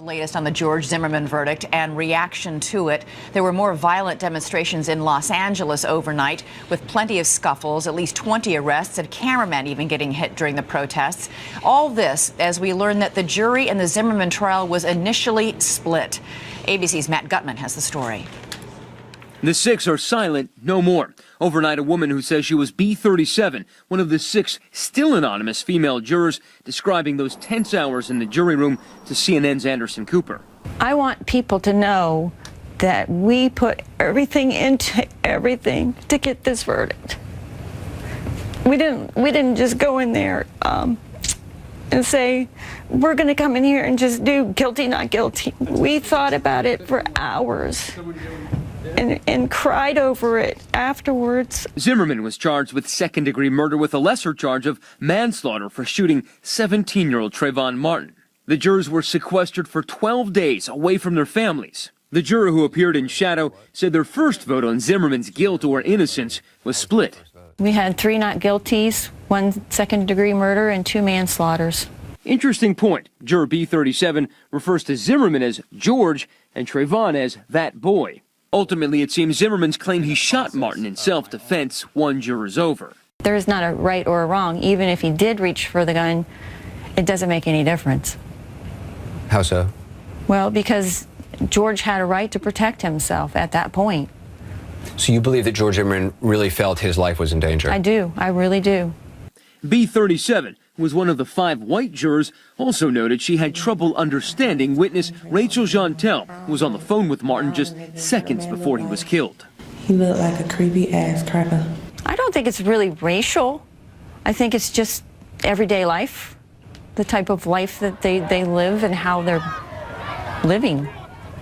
The latest on the George Zimmerman verdict and reaction to it. There were more violent demonstrations in Los Angeles overnight with plenty of scuffles, at least 20 arrests, and cameramen even getting hit during the protests. All this as we learn that the jury in the Zimmerman trial was initially split. ABC's Matt Gutman has the story. The six are silent no more. Overnight, a woman who says she was B37, one of the six still anonymous female jurors, describing those tense hours in the jury room to CNN's Anderson Cooper. I want people to know that we put everything into everything to get this verdict. We didn't just go in there and say, we're going to come in here and just do guilty, not guilty. We thought about it for hours. And cried over it afterwards. Zimmerman was charged with second-degree murder with a lesser charge of manslaughter for shooting 17-year-old Trayvon Martin. The jurors were sequestered for 12 days away from their families. The juror who appeared in shadow said their first vote on Zimmerman's guilt or innocence was split. We had 3 not guilties, 1 second-degree murder, and 2 manslaughters. Interesting point. Juror B37 refers to Zimmerman as George and Trayvon as that boy. Ultimately, it seems Zimmerman's claim he shot Martin in self-defense won jurors over. There is not a right or a wrong. Even if he did reach for the gun, it doesn't make any difference. How so? Well, because George had a right to protect himself at that point. So you believe that George Zimmerman really felt his life was in danger? I do. I really do. B37, who was one of the 5 white jurors, also noted she had trouble understanding witness Rachel Jantel, who was on the phone with Martin just seconds before he was killed. He looked like a creepy ass cracker. I don't think it's really racial. I think it's just everyday life, the type of life that they live and how they're living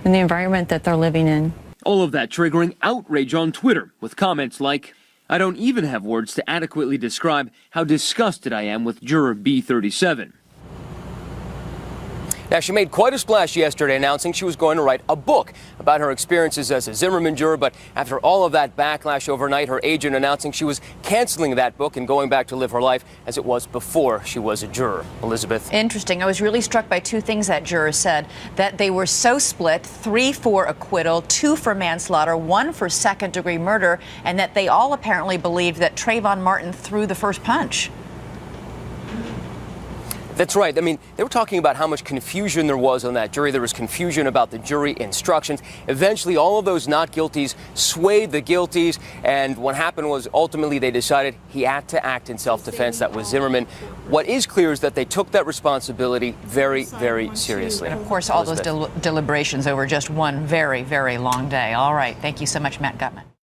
in the environment that they're living in. All of that triggering outrage on Twitter with comments like, "I don't even have words to adequately describe how disgusted I am with juror B37. Now, she made quite a splash yesterday announcing she was going to write a book about her experiences as a Zimmerman juror, but after all of that backlash overnight, her agent announcing she was canceling that book and going back to live her life as it was before she was a juror. Elizabeth. Interesting. I was really struck by 2 things that juror said, that they were so split, 3 for acquittal, 2 for manslaughter, 1 for second-degree murder, and that they all apparently believed that Trayvon Martin threw the first punch. That's right. I mean, they were talking about how much confusion there was on that jury. There was confusion about the jury instructions. Eventually, all of those not guilties swayed the guilties. And what happened was ultimately they decided he had to act in self-defense. That was Zimmerman. What is clear is that they took that responsibility very, very seriously. And of course, all those deliberations over just one very, very long day. All right. Thank you so much, Matt Gutman.